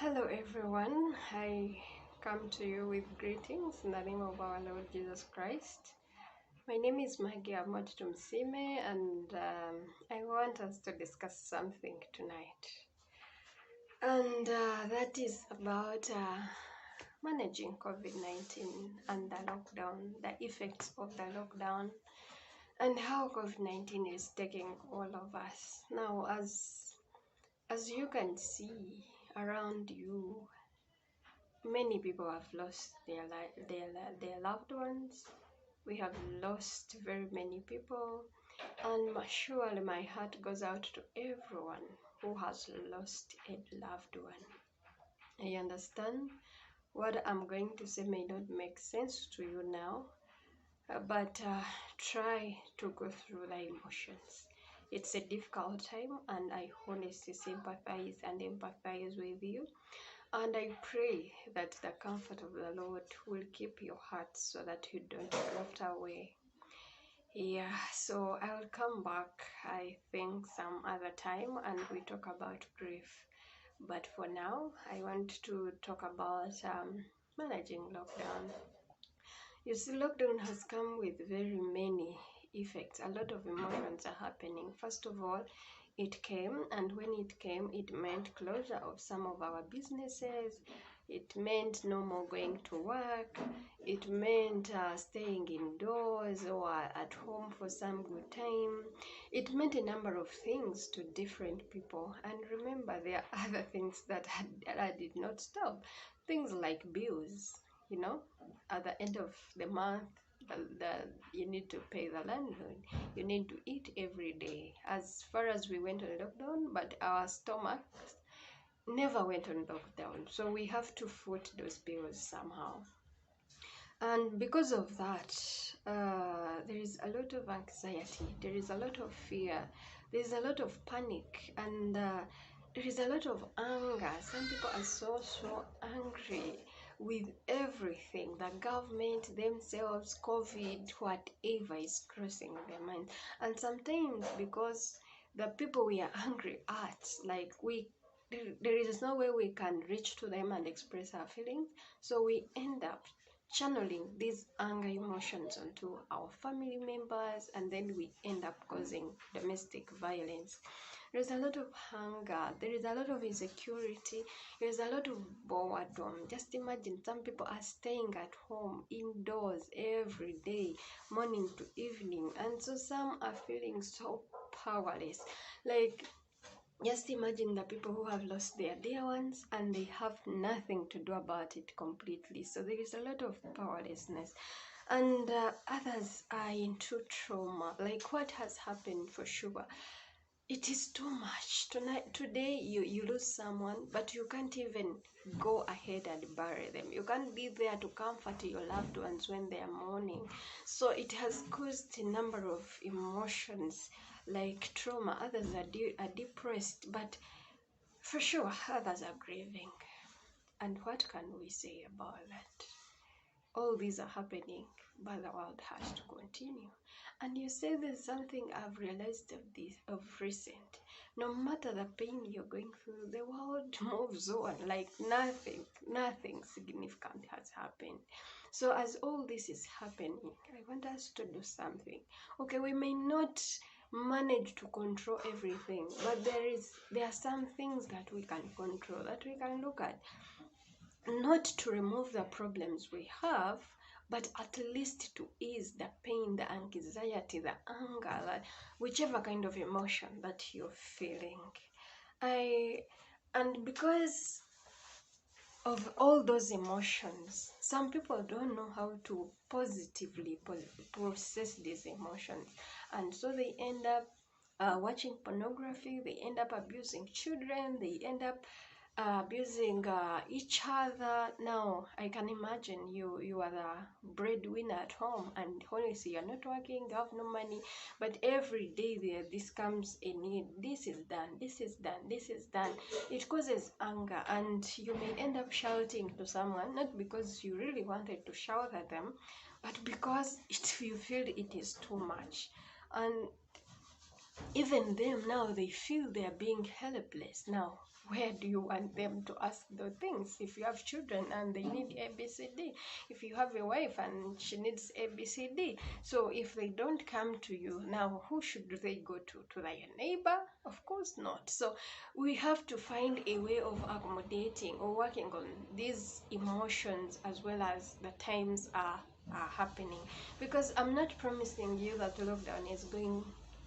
Hello everyone, I come to you with greetings in the name of our Lord Jesus Christ. My name is Margie Amooti Tumusiime and I want us to discuss something tonight. And that is about managing COVID-19 and the lockdown, the effects of the lockdown and how COVID-19 is taking all of us. Now, as you can see around you, many people have lost their loved ones. We have lost very many people, and surely my heart goes out to everyone who has lost a loved one. I understand what I'm going to say may not make sense to you now, but try to go through the emotions. It's a difficult time, and I honestly sympathize and empathize with you. And I pray that the comfort of the Lord will keep your heart so that you don't drift away. Yeah, so I'll come back, I think, some other time and we talk about grief. But for now, I want to talk about managing lockdown. You see, lockdown has come with very many effects. A lot of emotions are happening. First of all, it came, and when it came, it meant closure of some of our businesses. It meant no more going to work. It meant staying indoors or at home for some good time. It meant a number of things to different people. And remember, there are other things that I did not stop. Things like bills, at the end of the month, you need to pay the landlord, you need to eat every day. As far as we went on lockdown, but our stomachs never went on lockdown, so we have to foot those bills somehow. And because of that, there is a lot of anxiety, there is a lot of fear, there is a lot of panic, and there is a lot of anger. Some people are so angry with everything, the government, themselves, COVID, whatever is crossing their mind. And sometimes because the people we are angry at, there is no way we can reach to them and express our feelings, so we end up channeling these anger emotions onto our family members, and then we end up causing domestic violence. There's a lot of hunger, there is a lot of insecurity, there's a lot of boredom. Just imagine, some people are staying at home indoors every day, morning to evening, and so some are feeling so powerless. Just imagine the people who have lost their dear ones and they have nothing to do about it completely. So there is a lot of powerlessness. And others are into trauma. Like what has happened for sure, it is too much. Today you lose someone, but you can't even go ahead and bury them. You can't be there to comfort your loved ones when they are mourning. So it has caused a number of emotions like trauma. Others are depressed, but for sure others are grieving. And what can we say about that? All these are happening, but the world has to continue. And you say there's something I've realized of recent. No matter the pain you're going through, the world moves on like nothing significant has happened. So as all this is happening, I want us to do something. Okay, we may not manage to control everything, but there are some things that we can control, that we can look at. Not to remove the problems we have, but at least to ease the pain, the anxiety, the anger, whichever kind of emotion that you're feeling. And because of all those emotions, some people don't know how to positively process these emotions, and so they end up watching pornography, they end up abusing children, they end up abusing each other. Now I can imagine you are the breadwinner at home, and honestly you're not working, you have no money, but every day this comes a need. This is done, this is done, this is done. It causes anger, and you may end up shouting to someone, not because you really wanted to shout at them, but because you feel it is too much. And even them now, they feel they are being helpless. Now where do you want them to ask those things? If you have children and they need ABCD, if you have a wife and she needs ABCD, so if they don't come to you, now who should they go to? To their neighbor? Of course not. So we have to find a way of accommodating or working on these emotions as well as the times are happening, because I'm not promising you that lockdown is going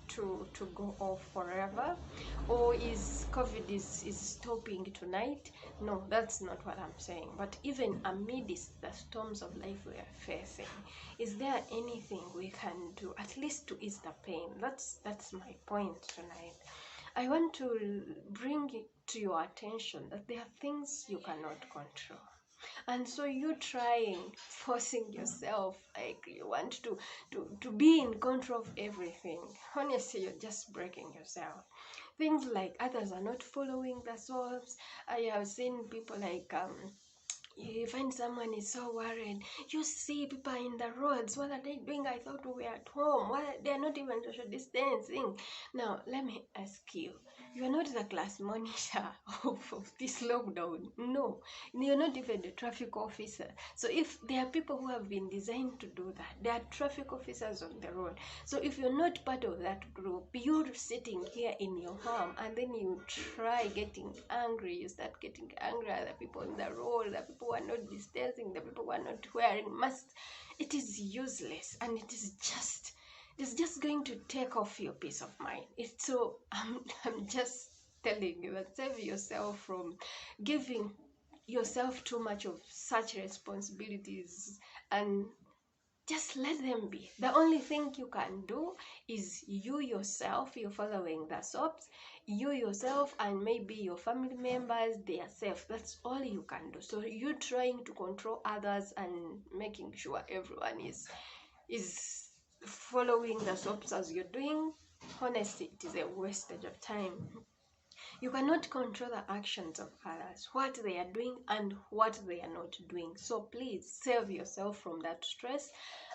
to go off forever, or is COVID is stopping tonight. No, that's not what I'm saying. But even amidst the storms of life we are facing, is there anything we can do at least to ease the pain? That's my point tonight. I want to bring it to your attention that there are things you cannot control. And so you trying, forcing yourself, like you want to be in control of everything. Honestly, you're just breaking yourself. Things like others are not following the soaps. I have seen people like you find someone is so worried. You see people in the roads. What are they doing? I thought we were at home. What, they're not even social distancing. Now, let me ask you. You are not the class monitor of this lockdown. No, you're not even the traffic officer. So if there are people who have been designed to do that, there are traffic officers on the road. So if you're not part of that group, you're sitting here in your home and then you try getting angry. You start getting angry at the people on the road, the people who are not distancing, the people who are not wearing masks. It is useless, and it's just going to take off your peace of mind. It's so I'm just telling you that save yourself from giving yourself too much of such responsibilities, and just let them be. The only thing you can do is you yourself, you're following the soaps, you yourself and maybe your family members, they are safe. That's all you can do. So you trying to control others and making sure everyone is following the soaps as you're doing, honestly, it is a wastage of time. You cannot control the actions of others, what they are doing and what they are not doing. So please save yourself from that stress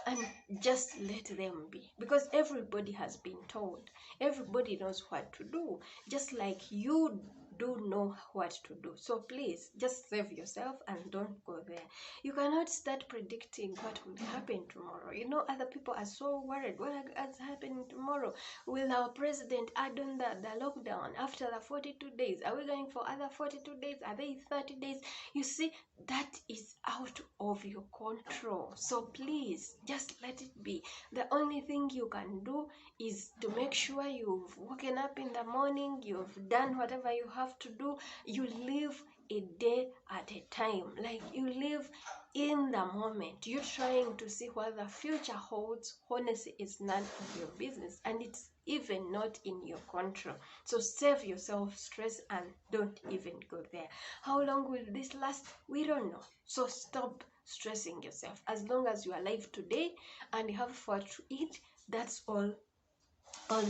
and just let them be, because everybody has been told, everybody knows what to do, just like you do know what to do. So please just save yourself and don't go there. You cannot start predicting what will happen tomorrow. You know, other people are so worried. What is happening tomorrow? Will our president add on the lockdown after the 42 days? Are we going for other 42 days? Are they 30 days? You see, that is out of your control. So please just let it be. The only thing you can do is to make sure you've woken up in the morning, you've done whatever you have to do, you live a day at a time. Like, you live in the moment. You're trying to see what the future holds. Honestly, it's none of your business, and it's even not in your control. So save yourself stress and don't even go there. How long will this last? We don't know. So stop stressing yourself. As long as you are alive today and you have food to eat, that's all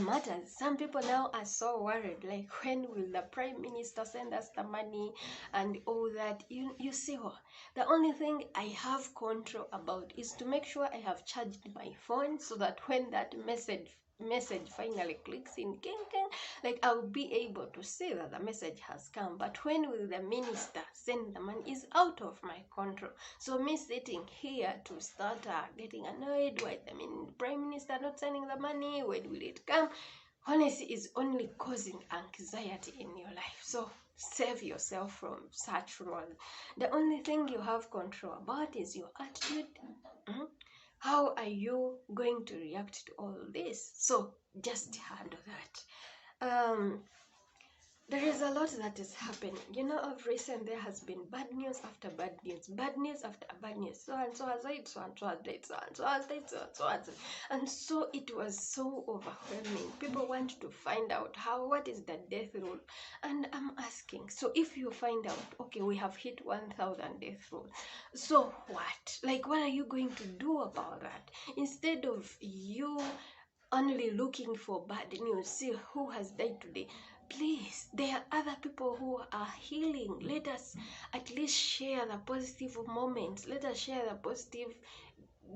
matters. Some people now are so worried, like, when will the prime minister send us the money and all that. You see what, the only thing I have control about is to make sure I have charged my phone, so that when that message finally clicks in, king, like, I'll be able to see that the message has come. But when will the minister send the money is out of my control. So me sitting here to start getting annoyed, why the prime minister not sending the money, when will it come, honestly, is only causing anxiety in your life. So save yourself from such role. The only thing you have control about is your attitude. How are you going to react to all this? So just handle that. There is a lot that is happening. You know, of recent there has been bad news after bad news after bad news. So and so has died, so and so has died, so and so has died, so and so has died. And so it was so overwhelming. People want to find out what is the death rule. And I'm asking, so if you find out, okay, we have hit 1,000 death rule, so what? Like, what are you going to do about that? Instead of you only looking for bad news, see who has died today. Please, there are other people who are healing. Let us at least share the positive moments. Let us share the positive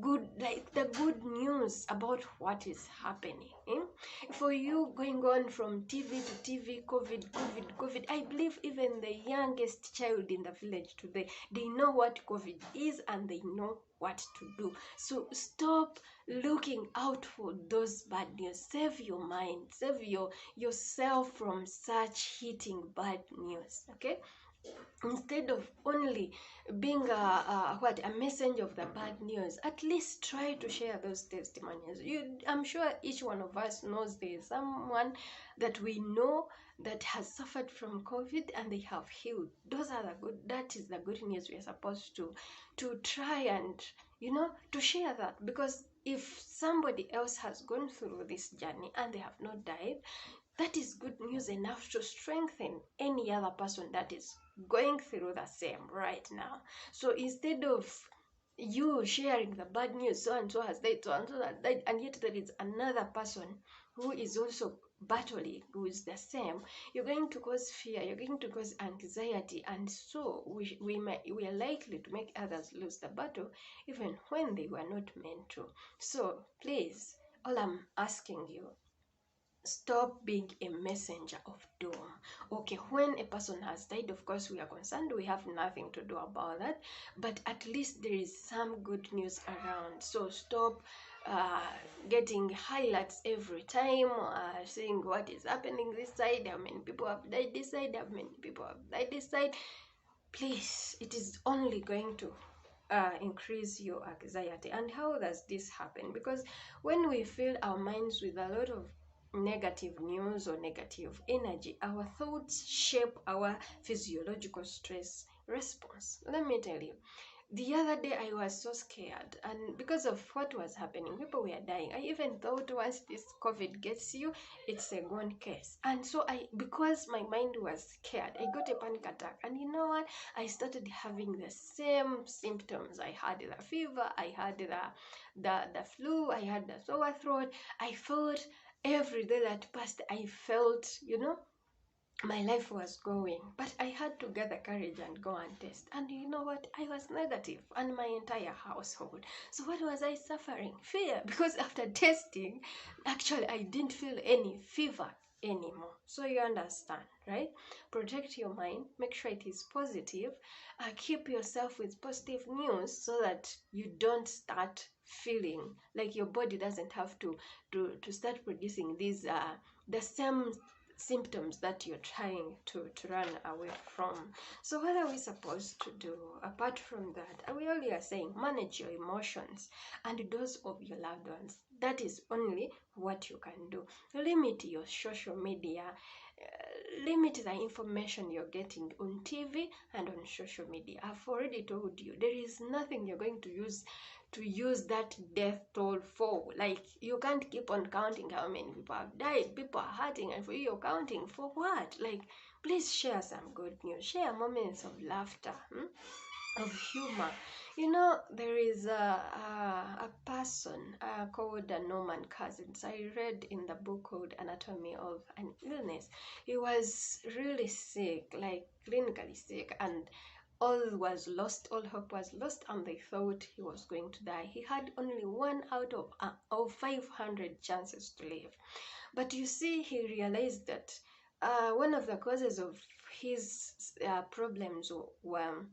good, like the good news about what is happening. For you going on from TV to TV, COVID, I believe even the youngest child in the village today, they know what COVID is and they know what to do. So stop looking out for those bad news. Save your mind, save yourself from such hitting bad news. Okay, instead of only being a messenger of the bad news, at least try to share those testimonies. I'm sure each one of us knows there is someone that we know that has suffered from COVID and they have healed. That is the good news we are supposed to try and, to share that, because if somebody else has gone through this journey and they have not died, that is good news enough to strengthen any other person that is going through the same right now. So instead of you sharing the bad news, so and so has died, so and so has died, and yet there is another person who is also battling, who is the same, you're going to cause fear, you're going to cause anxiety, and so we are likely to make others lose the battle even when they were not meant to. So please, all I'm asking you, stop being a messenger of doom. Okay, when a person has died, of course we are concerned, we have nothing to do about that, but at least there is some good news around. So stop getting highlights every time, saying what is happening this side, how many people have died this side, how many people have died this side. Please, it is only going to increase your anxiety. And how does this happen? Because when we fill our minds with a lot of negative news or negative energy, our thoughts shape our physiological stress response. Let me tell you, the other day I was so scared, and because of what was happening, people were dying. I even thought once this COVID gets you, it's a gone case. And so because my mind was scared, I got a panic attack. And you know what? I started having the same symptoms. I had the fever, I had the flu, I had the sore throat. I felt every day that passed, I felt, my life was going, but I had to get the courage and go and test. And you know what? I was negative, and my entire household. So what was I suffering? Fear, because after testing, actually I didn't feel any fever anymore. So you understand, right? Protect your mind, make sure it is positive, keep yourself with positive news so that you don't start feeling like your body doesn't have to start producing these the same symptoms that you're trying to run away from. So what are we supposed to do apart from that? We only are saying manage your emotions and those of your loved ones. That is only what you can do. Limit your social media, limit the information you're getting on TV and on social media. I've already told you, there is nothing you're going to use that death toll for. Like, you can't keep on counting how many people have died, people are hurting, and for you you're counting for what? Like, please share some good news, share moments of laughter, of humor. There is a person called Norman Cousins. I read in the book called Anatomy of an Illness. He was really sick, like clinically sick, and all was lost, all hope was lost, and they thought he was going to die. He had only 1 out of 500 chances to live. But you see, he realized that one of the causes of his problems were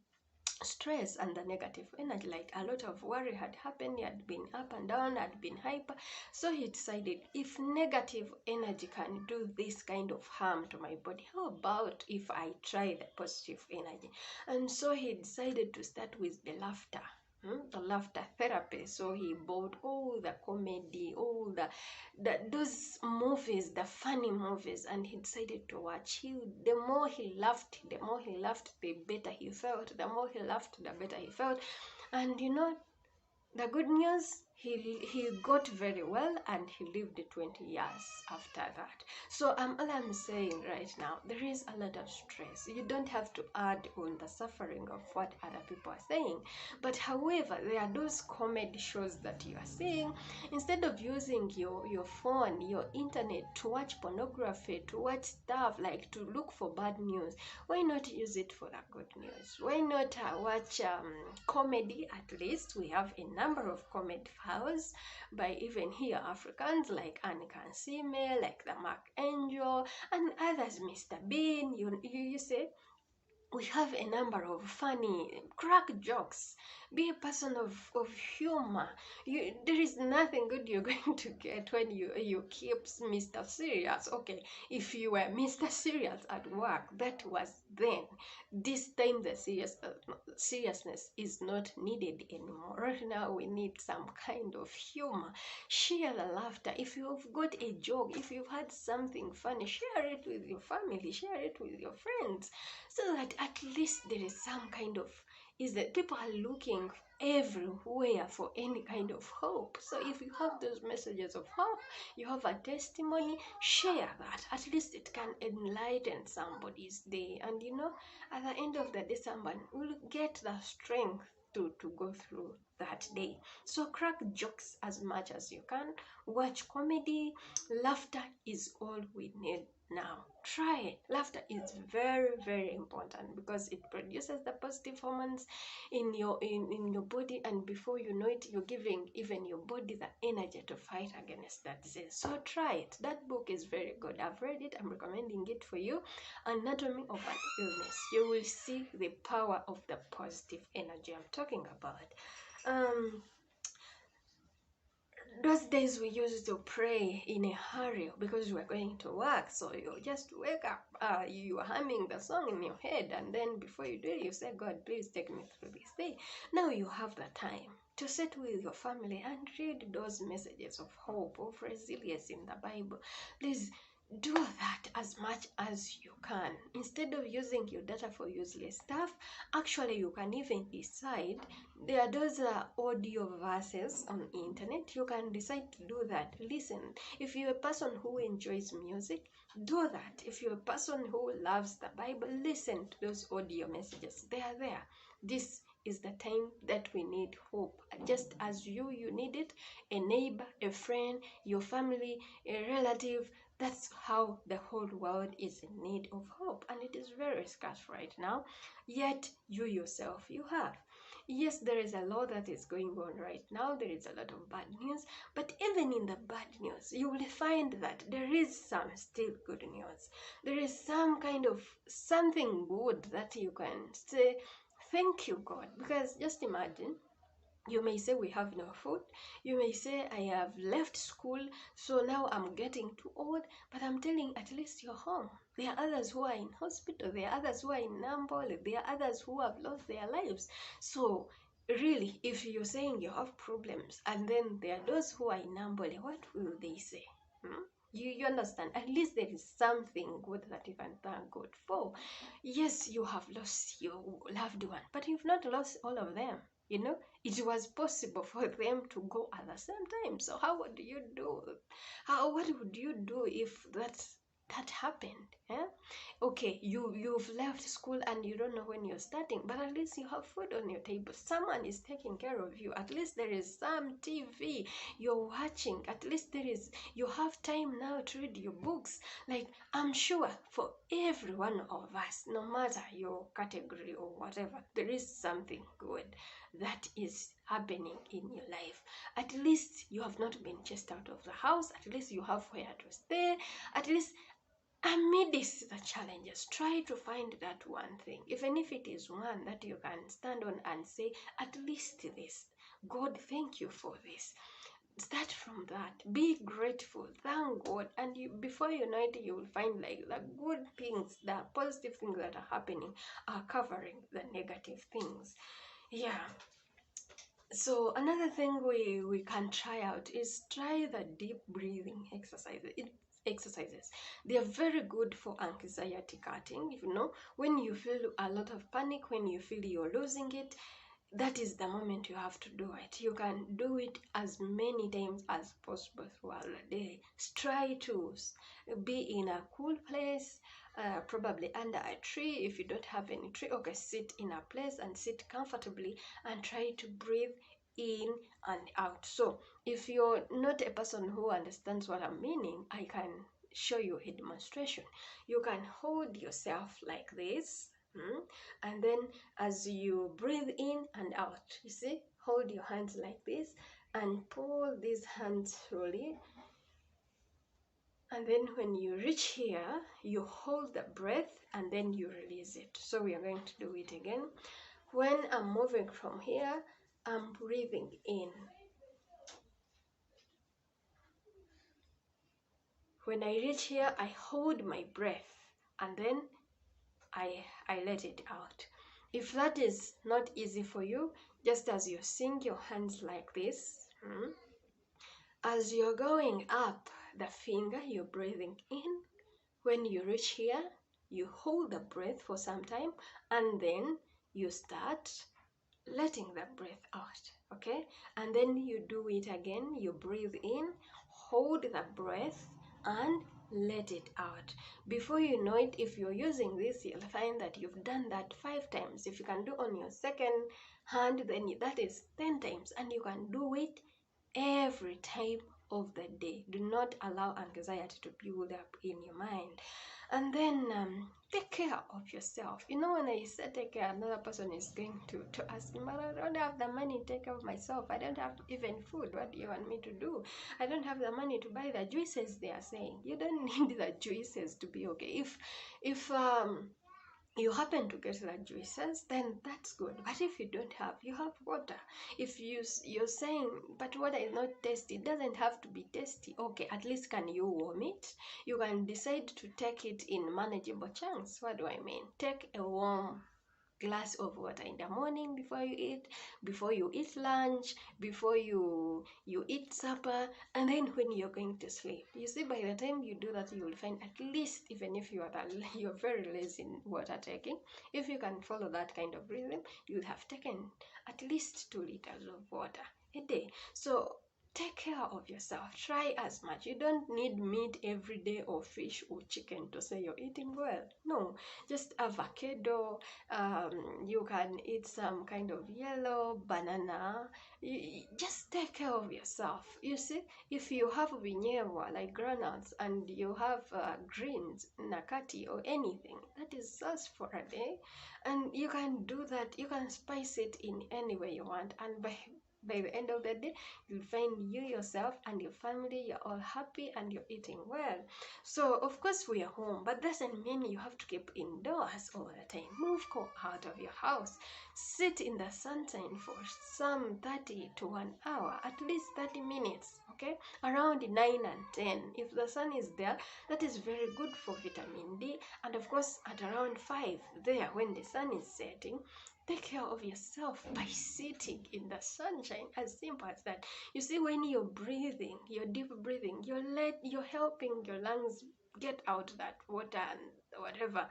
stress and the negative energy. Like, a lot of worry had happened, he had been up and down, had been hyper. So he decided, if negative energy can do this kind of harm to my body, how about if I try the positive energy? And so he decided to start with the laughter, the laughter therapy. So he bought all the comedy, all those movies, the funny movies, and he decided to watch. The more he laughed, the better he felt. The more he laughed, the better he felt. And the good news, he got very well, and he lived 20 years after that. So all I'm saying right now, there is a lot of stress. You don't have to add on the suffering of what other people are saying, but however, there are those comedy shows that you are seeing. Instead of using your phone, your internet to watch pornography, to watch stuff, like to look for bad news, why not use it for the good news? Why not watch comedy? At least we have a number of comedy files by even here Africans, like 19's, like the Mark Angel, and others, Mr. Bean. You say we have a number of funny crack jokes. Be a person of humor. There is nothing good you're going to get when you keep Mr. Serious. Okay, if you were Mr. Serious at work, that was then. This time the seriousness is not needed anymore. Right now we need some kind of humor. Share the laughter. If you've got a joke, if you've had something funny, share it with your family, share it with your friends, so that at least there is some kind of, is that people are looking everywhere for any kind of hope. So if you have those messages of hope, you have a testimony, share that. At least it can enlighten somebody's day, and at the end of the day, someone will get the strength to go through that day. So crack jokes as much as you can. Watch comedy. Laughter is all we need now. Try it. Laughter is very, very important, because it produces the positive hormones in your body, and before you know it, you're giving even your body the energy to fight against that disease. So try it. That book is very good. I've read it. I'm recommending it for you. Anatomy of an Illness. You will see the power of the positive energy I'm talking about. Those days we used to pray in a hurry because we were going to work. So you just wake up, you are humming the song in your head, and then before you do it, you say, God, please take me through this day. Now you have the time to sit with your family and read those messages of hope, of resilience in the Bible. Please do that as much as you can. Instead of using your data for useless stuff, actually you can even decide, there are those audio verses on the internet. You can decide to do that. Listen. If you're a person who enjoys music, do that. If you're a person who loves the Bible, listen to those audio messages. They are there. This is the time that we need hope. Just as you need it, a neighbor, a friend, your family, a relative. That's how the whole world is in need of hope, and it is very scarce right now. Yet you yourself, you have. Yes, there is a lot that is going on right now. There is a lot of bad news, but even in the bad news, you will find that there is some still good news. There is some kind of something good that you can say, thank you, God. Because just imagine, you may say we have no food. You may say I have left school, so now I'm getting too old. But I'm telling, at least you're home. There are others who are in hospital. There are others who are in Nambole. There are others who have lost their lives. So really, if you're saying you have problems, and then there are those who are in Nambole, what will they say? You understand? At least there is something good that you can thank God for. Yes, you have lost your loved one, but you've not lost all of them. It was possible for them to go at the same time. So how would you do? What would you do if that happened? Okay, you've left school and you don't know when you're starting, but at least you have food on your table. Someone is taking care of you. At least there is some TV you're watching. At least you have time now to read your books. Like, I'm sure for every one of us, no matter your category or whatever, there is something good that is happening in your life. At least you have not been chased out of the house. At least you have where to stay. At least amidst the challenges, try to find that one thing, even if it is one that you can stand on and say, at least this. God, thank you for this. Start from that. Be grateful. Thank God. And before you know it, you will find like the good things, the positive things that are happening are covering the negative things. Yeah. So another thing we can try out is try the deep breathing exercises. They are very good for anxiety cutting. When you feel a lot of panic, when you feel you're losing it, that is the moment you have to do it. You can do it as many times as possible throughout the day. Try to be in a cool place, probably under a tree. If you don't have any tree, okay, sit in a place and sit comfortably and try to breathe in and out. So if you're not a person who understands what I'm meaning, I can show you a demonstration. You can hold yourself like this, and then as you breathe in and out, you see, hold your hands like this and pull these hands slowly, and then when you reach here, you hold the breath and then you release it. So we are going to do it again. When I'm moving from here, I'm breathing in. When I reach here, I hold my breath and then I let it out. If that is not easy for you, just as you sing your hands like this, as you're going up the finger, you're breathing in. When you reach here, you hold the breath for some time and then you start letting the breath out, okay? And then you do it again. You breathe in, hold the breath and let it out. Before you know it, if you're using this, you'll find that you've done that 5 times. If you can do on your second hand, then that is 10 times, and you can do it every time of the day. Do not allow anxiety to build up in your mind. And then take care of yourself. You know, when I say take care, another person is going to ask me, but I don't have the money to take care of myself. I don't have even food. What do you want me to do? I don't have the money to buy the juices, they are saying. You don't need the juices to be okay. If you happen to get the juices, then that's good. But if you don't have, you have water. If you're saying, but water is not tasty, it doesn't have to be tasty. Okay, at least can you warm it? You can decide to take it in manageable chunks. What do I mean? Take a warm glass of water in the morning before you eat lunch, before you eat supper, and then when you're going to sleep. You see, by the time you do that, you will find at least, even if you're very lazy in water taking, if you can follow that kind of rhythm, you'll have taken at least 2 liters of water a day. So take care of yourself. Try as much. You don't need meat every day or fish or chicken to say you're eating well. No, just avocado. You can eat some kind of yellow banana. Just take care of yourself. You see, if you have vinyewa like granules and you have greens, nakati or anything, that is just for a day, and you can do that. You can spice it in any way you want, and by the end of the day, you'll find you yourself and your family, you're all happy and you're eating well. So of course we are home, but doesn't mean you have to keep indoors all the time. Go out of your house, sit in the sunshine for some 30 to 1 hour, at least 30 minutes, okay, around 9 and 10. If the sun is there, that is very good for vitamin D. And of course at around 5 there, when the sun is setting, take care of yourself by sitting in the sunshine. As simple as that. You see, when you're breathing, you're deep breathing, you're helping your lungs get out that water and whatever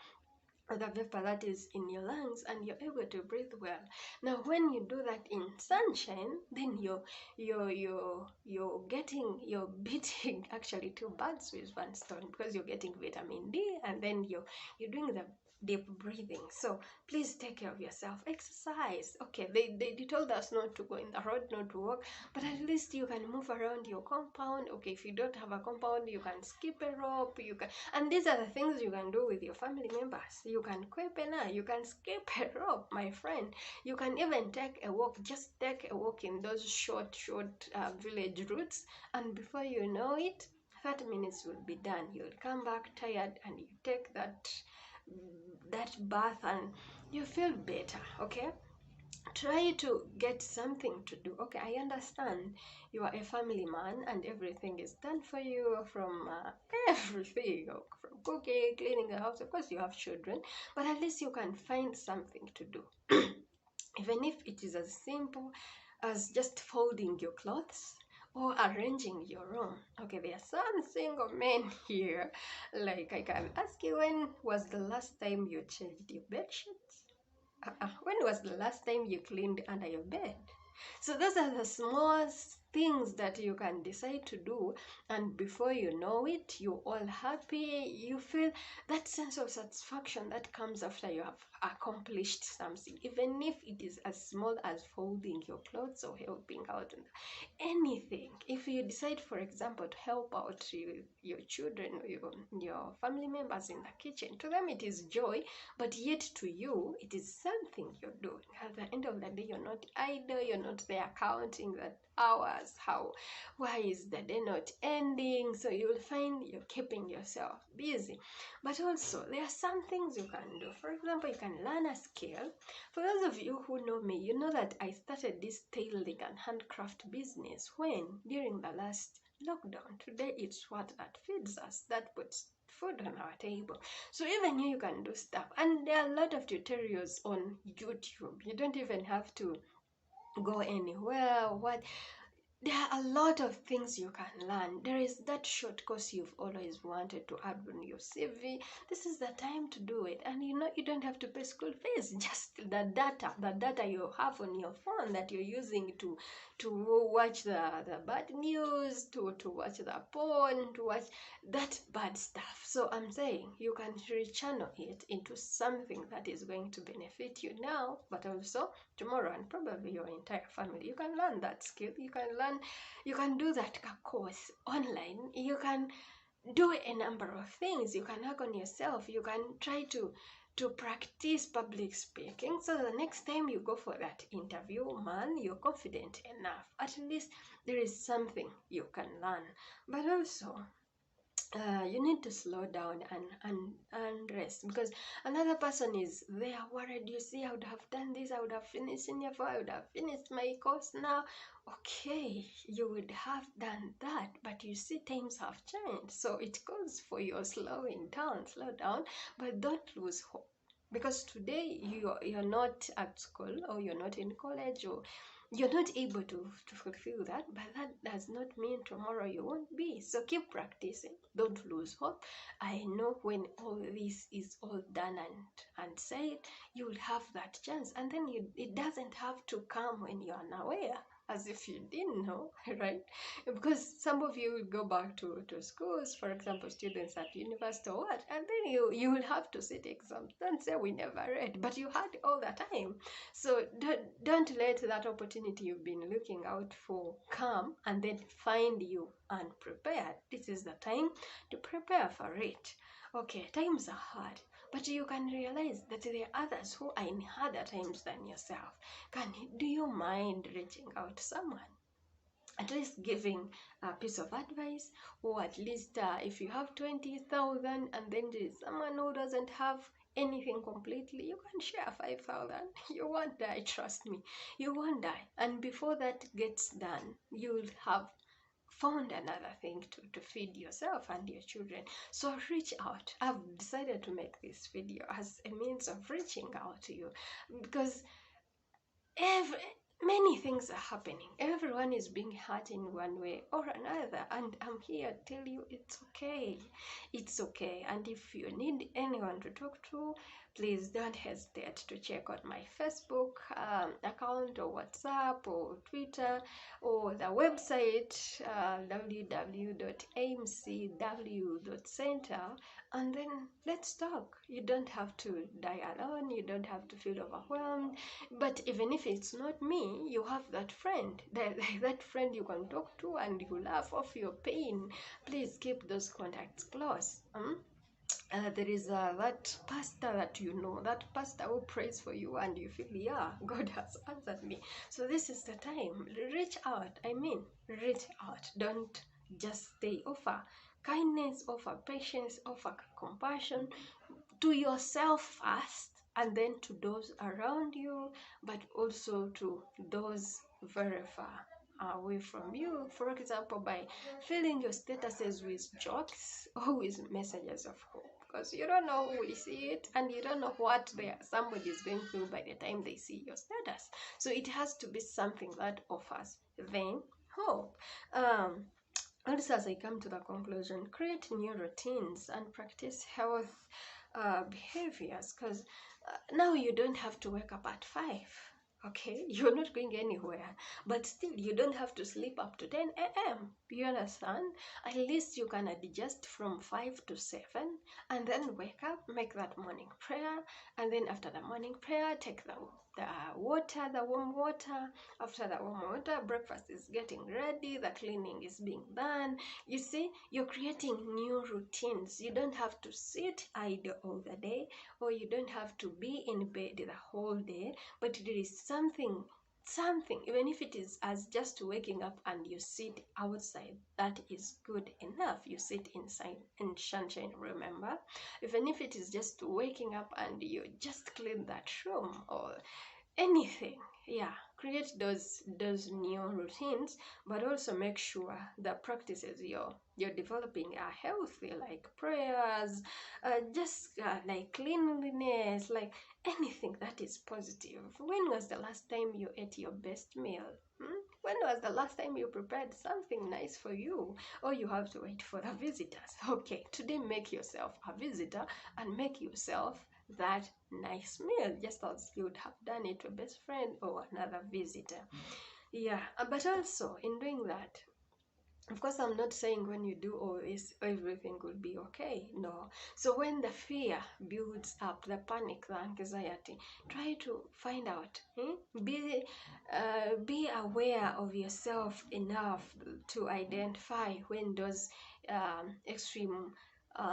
the vapor that is in your lungs, and you're able to breathe well. Now when you do that in sunshine, then you're beating actually 2 birds with 1 stone, because you're getting vitamin D and then you're doing the deep breathing. So please take care of yourself. Exercise. Okay, they told us not to go in the road, not to walk, but at least you can move around your compound. Okay, if you don't have a compound, you can skip a rope, and these are the things you can do with your family members. You can kwepena, you can skip a rope, my friend. You can even take a walk. Just take a walk in those short village routes, and before you know it, 30 minutes will be done. You'll come back tired and you take that bath and you feel better. Okay, try to get something to do. Okay, I understand you are a family man and everything is done for you, from everything, from cooking, cleaning the house. Of course you have children, but at least you can find something to do. Even if it is as simple as just folding your clothes or arranging your room. Okay, there are some single men here. Like, I can ask you, when was the last time you changed your bed sheets? When was the last time you cleaned under your bed? So those are the small things that you can decide to do, and before you know it, you're all happy. You feel that sense of satisfaction that comes after you have accomplished something, even if it is as small as folding your clothes or helping out in anything. If you decide, for example, to help out your children or your family members in the kitchen, to them it is joy, but yet to you it is something you're doing. At the end of the day, you're not idle, you're not there counting the hours, why is the day not ending? So you'll find you're keeping yourself busy. But also there are some things you can do. For example, you can learn a skill. For those of you who know me, you know that I started this tailoring and handcraft business when during the last lockdown. Today it's what that feeds us, that puts food on our table. So even you can do stuff, and there are a lot of tutorials on YouTube. You don't even have to go anywhere. There are a lot of things you can learn. There is that short course you've always wanted to add on your CV. This is the time to do it. And you know, you don't have to pay school fees. Just the data you have on your phone that you're using to watch the bad news, to watch the porn, to watch that bad stuff. So I'm saying you can rechannel it into something that is going to benefit you now, but also tomorrow, and probably your entire family. You can learn that skill. You can do that course online. You can do a number of things. You can work on yourself. You can try to practice public speaking, so the next time you go for that interview, man, you're confident enough. At least there is something you can learn. But also you need to slow down and rest, because another person is there worried. You see, I would have done this, I would have finished senior 4, I would have finished my course now. Okay, you would have done that, but you see, times have changed, so it calls for your slow down, but don't lose hope, because today you're not at school, or you're not in college, or you're not able to fulfill that, but that does not mean tomorrow you won't be. So keep practicing, don't lose hope. I know when all this is all done and said, you will have that chance, and then it doesn't have to come when you're unaware, as if you didn't know, right? Because some of you will go back to schools, for example, students at university or what, and then you will have to sit exams. Don't say we never read, but you had all the time. So don't let that opportunity you've been looking out for come and then find you unprepared. This is the time to prepare for it. Okay, times are hard, but you can realize that there are others who are in harder times than yourself. Do you mind reaching out to someone? At least giving a piece of advice, or at least if you have 20,000 and then there is someone who doesn't have anything completely, you can share 5,000. You won't die, trust me, you won't die. And before that gets done, you'll have found another thing to feed yourself and your children. So reach out. I've decided to make this video as a means of reaching out to you, because many things are happening. Everyone is being hurt in one way or another, and I'm here to tell you it's okay. It's okay. And if you need anyone to talk to, please don't hesitate to check out my Facebook account, or WhatsApp, or Twitter, or the website www.amcw.center, and then let's talk. You don't have to die alone. You don't have to feel overwhelmed. But even if it's not me, you have that friend, that friend you can talk to, and you laugh off your pain. Please keep those contacts close. There is that pastor that you know, that pastor who prays for you, and you feel, yeah, God has answered me. So this is the time. Reach out. Reach out. Don't just stay. Offer kindness, offer patience, offer compassion to yourself first, and then to those around you, but also to those very far away from you. For example, by filling your statuses with jokes or with messages of hope, because you don't know who will see it, and you don't know what somebody is going through by the time they see your status. So it has to be something that offers them hope. Also, as I come to the conclusion, create new routines and practice health behaviors, because now you don't have to wake up at 5. Okay, you're not going anywhere, but still you don't have to sleep up to 10 a.m. You understand? At least you can adjust from 5 to 7 and then wake up, make that morning prayer, and then after the morning prayer, take the water, the warm water. After the warm water, breakfast is getting ready, the cleaning is being done. You see, you're creating new routines. You don't have to sit idle all the day, or you don't have to be in bed the whole day, but there is something, even if it is as just waking up and you sit outside, that is good enough. You sit inside in sunshine, remember? Even if it is just waking up and you just clean that room or anything, yeah, create those new routines, but also make sure the practices you're developing are healthy, like prayers, just like cleanliness, like anything that is positive. When was the last time you ate your best meal? When was the last time you prepared something nice for you? Or you have to wait for the visitors? Okay, today make yourself a visitor and make yourself that nice meal, just as you would have done it to a best friend or another visitor. Yeah, but also in doing that, of course, I'm not saying when you do all this, everything will be okay. No. So when the fear builds up, the panic, the anxiety, try to find out. Be aware of yourself enough to identify when those extreme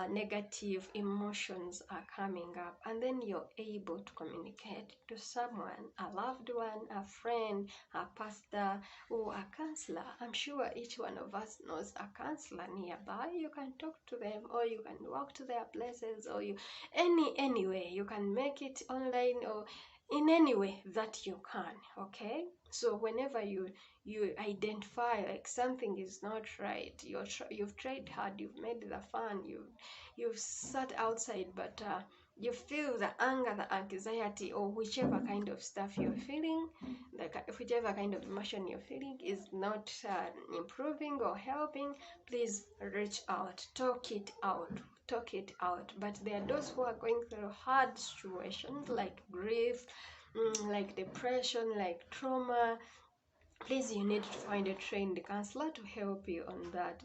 negative emotions are coming up, and then you're able to communicate to someone, a loved one, a friend, a pastor, or a counselor. I'm sure each one of us knows a counselor nearby. You can talk to them, or you can walk to their places, or any way you can make it online, or in any way that you can. Okay, so whenever you identify like something is not right, you've tried hard, you've made the fun, you've sat outside, but you feel the anger, the anxiety, or whichever kind of stuff you're feeling, whichever kind of emotion you're feeling is not improving or helping, please reach out, talk it out. But there are those who are going through hard situations like grief, like depression, like trauma. Please, you need to find a trained counselor to help you on that.